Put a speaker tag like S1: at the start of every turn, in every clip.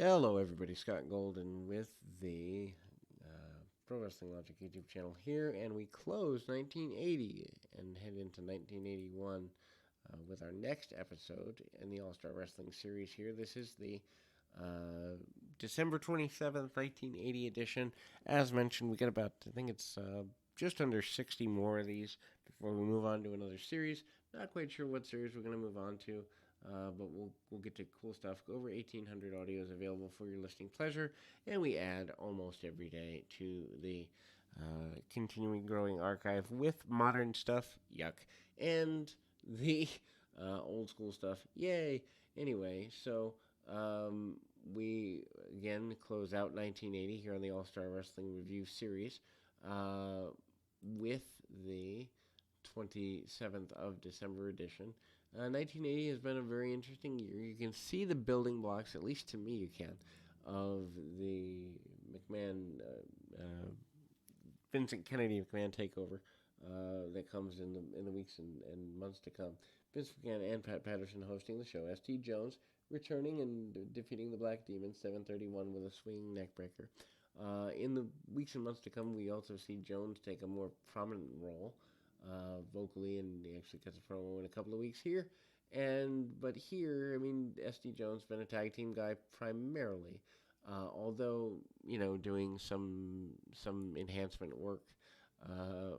S1: Hello, everybody. Scott Golden with the Pro Wrestling Logic YouTube channel here, and we close 1980 and head into 1981 with our next episode in the All Star Wrestling series. Here, this is the December 27th, 1980 edition. As mentioned, we got about I think it's just under 60 more of these before we move on to another series. Not quite sure what series we're going to move on to. But we'll get to cool stuff. Over 1,800 audios available for your listening pleasure, and we add almost every day to the continuing growing archive with modern stuff. Yuck, and the old school stuff. Yay! Anyway, so we again close out 1980 here on the All Star Wrestling Review series with the 27th of December edition. 1980 has been a very interesting year. You can see the building blocks, at least to me, you can, of the McMahon, Vincent Kennedy McMahon takeover that comes in the weeks and months to come. Vince McMahon and Pat Patterson hosting the show. St. Jones returning and defeating the Black Demon 7:31 with a swinging neckbreaker. In the weeks and months to come, we also see Jones take a more prominent role vocally, and he actually cuts a promo in a couple of weeks here. But here, I mean, SD Jones been a tag team guy primarily, although doing some enhancement work, uh,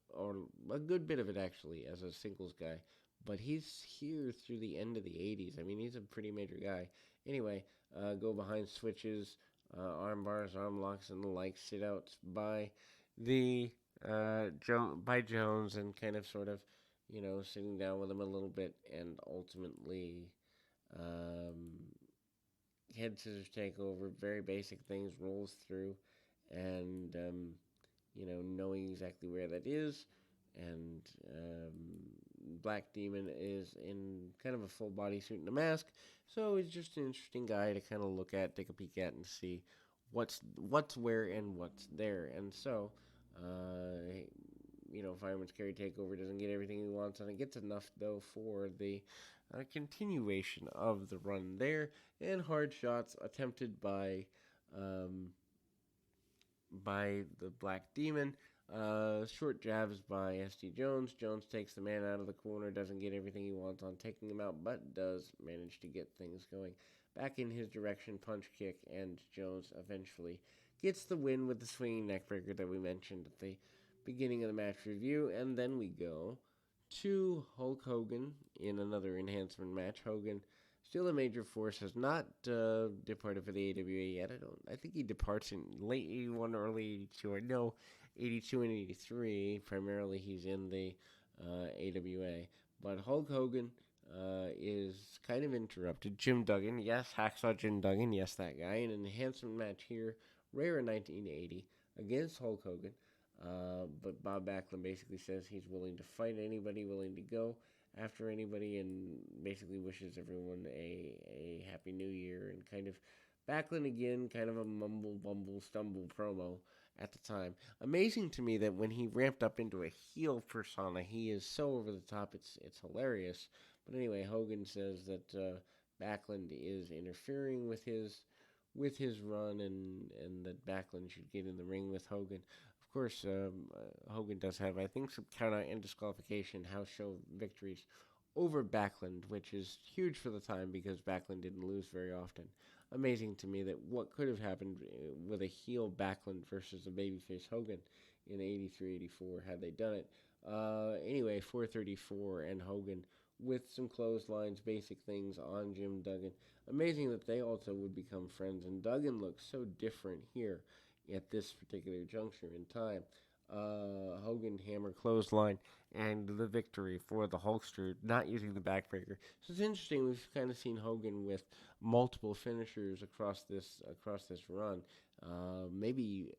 S1: or a good bit of it actually as a singles guy. But he's here through the end of the 80s. I mean, he's a pretty major guy. Anyway, go behind switches, arm bars, arm locks, and the like, sit outs by the by Jones, and kind of sort of, sitting down with him a little bit, and ultimately, um, head scissors take over. Very basic things rolls through, and knowing exactly where that is, and Black Demon is in kind of a full body suit and a mask, so he's just an interesting guy to kind of look at, take a peek at, and see what's where and what's there. And so, Fireman's Carry Takeover doesn't get everything he wants, and it gets enough though for the continuation of the run there, and hard shots attempted um, by the Black Demon. Short jabs by SD Jones. Jones takes the man out of the corner, doesn't get everything he wants on taking him out, but does manage to get things going back in his direction. Punch kick, and Jones eventually gets the win with the swinging neckbreaker that we mentioned at the beginning of the match review. And then we go to Hulk Hogan in another enhancement match. Hogan, still a major force, has not departed for the AWA yet. I think he departs in late 81, early 82. I know 82 and 83. Primarily, he's in the AWA. But Hulk Hogan is kind of interrupted. Jim Duggan, yes, Hacksaw Jim Duggan, yes, that guy, in an enhancement match here, rare in 1980, against Hulk Hogan. But Bob Backlund basically says he's willing to fight anybody, willing to go after anybody, and basically wishes everyone a happy new year. And kind of Backlund again, kind of a mumble, bumble, stumble promo at the time. Amazing to me that when he ramped up into a heel persona, he is so over the top. It's hilarious. But anyway, Hogan says that Backlund is interfering with his run, and that Backlund should get in the ring with Hogan. Of course, Hogan does have, I think, some count out and disqualification house show victories over Backlund, which is huge for the time because Backlund didn't lose very often. Amazing to me that what could have happened with a heel Backlund versus a babyface Hogan in 83-84 had they done it. Anyway, 434 and Hogan with some clotheslines, basic things on Jim Duggan. Amazing that they also would become friends, and Duggan looks so different here at this particular juncture in time. Hogan hammer clothesline and the victory for the Hulkster, not using the backbreaker. So it's interesting. We've kind of seen Hogan with multiple finishers across this run. Maybe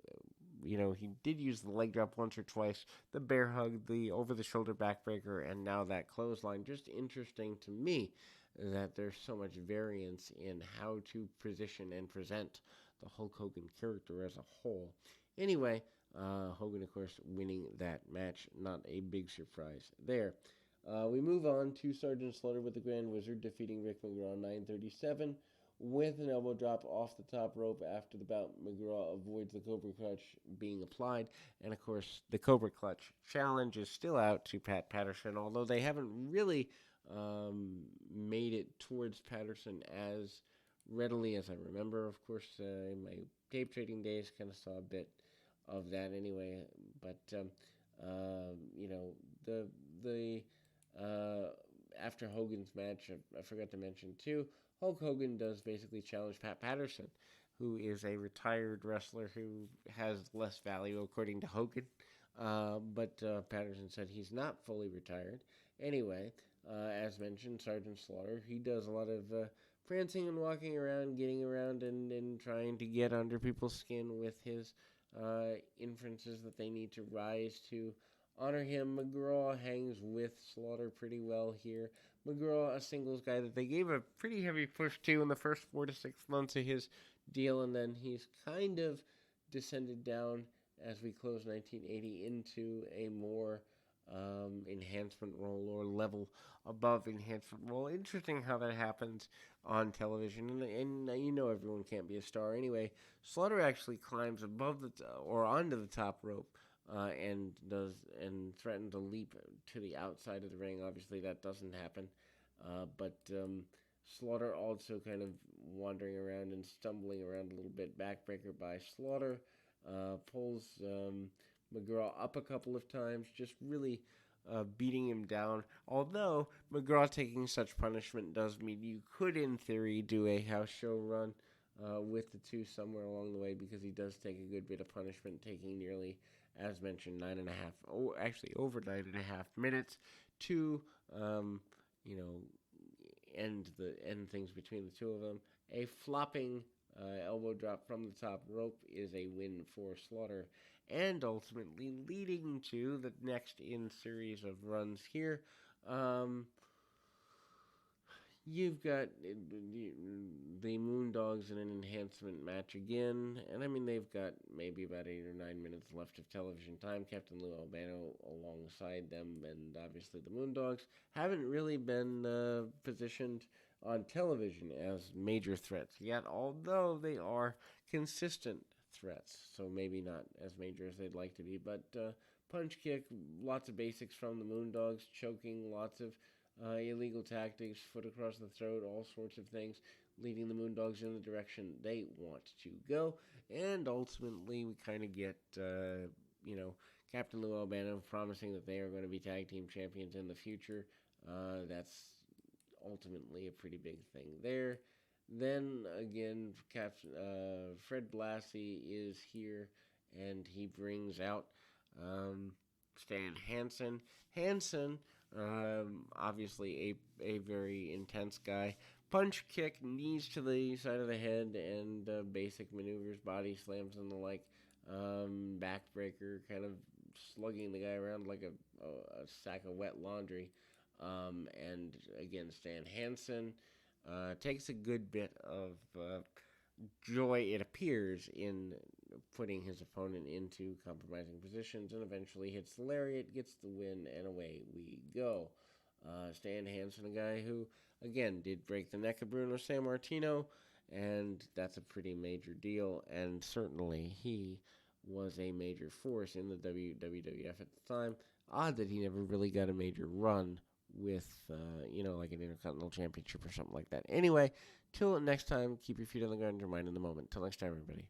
S1: he did use the leg drop once or twice, the bear hug, the over the shoulder backbreaker, and now that clothesline. Just interesting to me that there's so much variance in how to position and present the Hulk Hogan character as a whole. Anyway, Hogan, of course, winning that match. Not a big surprise there. We move on to Sergeant Slaughter with the Grand Wizard defeating Rick McGraw 9:37 with an elbow drop off the top rope after the bout. McGraw avoids the Cobra Clutch being applied. And of course, the Cobra Clutch challenge is still out to Pat Patterson, although they haven't really made it towards Patterson as readily as I remember. Of course, in my tape trading days, kind of saw a bit of that anyway. But you know, the uh, after Hogan's match, I forgot to mention too. Hulk Hogan does basically challenge Pat Patterson, who is a retired wrestler who has less value according to Hogan. But Patterson said he's not fully retired. Anyway, as mentioned, Sergeant Slaughter, he does a lot of prancing and walking around, getting around, and trying to get under people's skin with his inferences that they need to rise to honor him. McGraw hangs with Slaughter pretty well here. McGraw, a singles guy that they gave a pretty heavy push to in the first 4 to 6 months of his deal, and then he's kind of descended down as we close 1980 into a more enhancement role or level above enhancement role. Interesting how that happens on television, and you know everyone can't be a star anyway. Slaughter actually climbs above or onto the top rope and threatened to leap to the outside of the ring. Obviously, that doesn't happen. But Slaughter also kind of wandering around and stumbling around a little bit. Backbreaker by Slaughter pulls McGraw up a couple of times, just really beating him down. Although McGraw taking such punishment does mean you could, in theory, do a house show run with the two somewhere along the way, because he does take a good bit of punishment, taking nearly, as mentioned, 9.5, actually over 9.5 minutes to, you know, end things between the two of them. A flopping elbow drop from the top rope is a win for Slaughter, and ultimately leading to the next in series of runs here. You've got the Moondogs in an enhancement match again, and I mean, they've got maybe about 8 or 9 minutes left of television time. Captain Lou Albano alongside them, and obviously the Moondogs haven't really been positioned on television as major threats yet, although they are consistent threats, so maybe not as major as they'd like to be. But punch kick, lots of basics from the Moondogs, choking, lots of illegal tactics, foot across the throat, all sorts of things, leading the Moondogs in the direction they want to go. And ultimately, we kind of get, Captain Lou Albano promising that they are going to be tag team champions in the future. That's ultimately a pretty big thing there. Then again, Fred Blassie is here, and he brings out Stan Hansen. Hansen, obviously a very intense guy. Punch, kick, knees to the side of the head, and basic maneuvers, body slams and the like. Backbreaker, kind of slugging the guy around like a sack of wet laundry. And again, Stan Hansen takes a good bit of joy, it appears, in putting his opponent into compromising positions, and eventually hits the lariat, gets the win, and away we go. Stan Hansen, a guy who, again, did break the neck of Bruno Sammartino, and that's a pretty major deal, and certainly he was a major force in the WWF at the time. Odd that he never really got a major run with, like an Intercontinental Championship or something like that. Anyway, till next time, keep your feet on the ground and your mind in the moment. Till next time, everybody.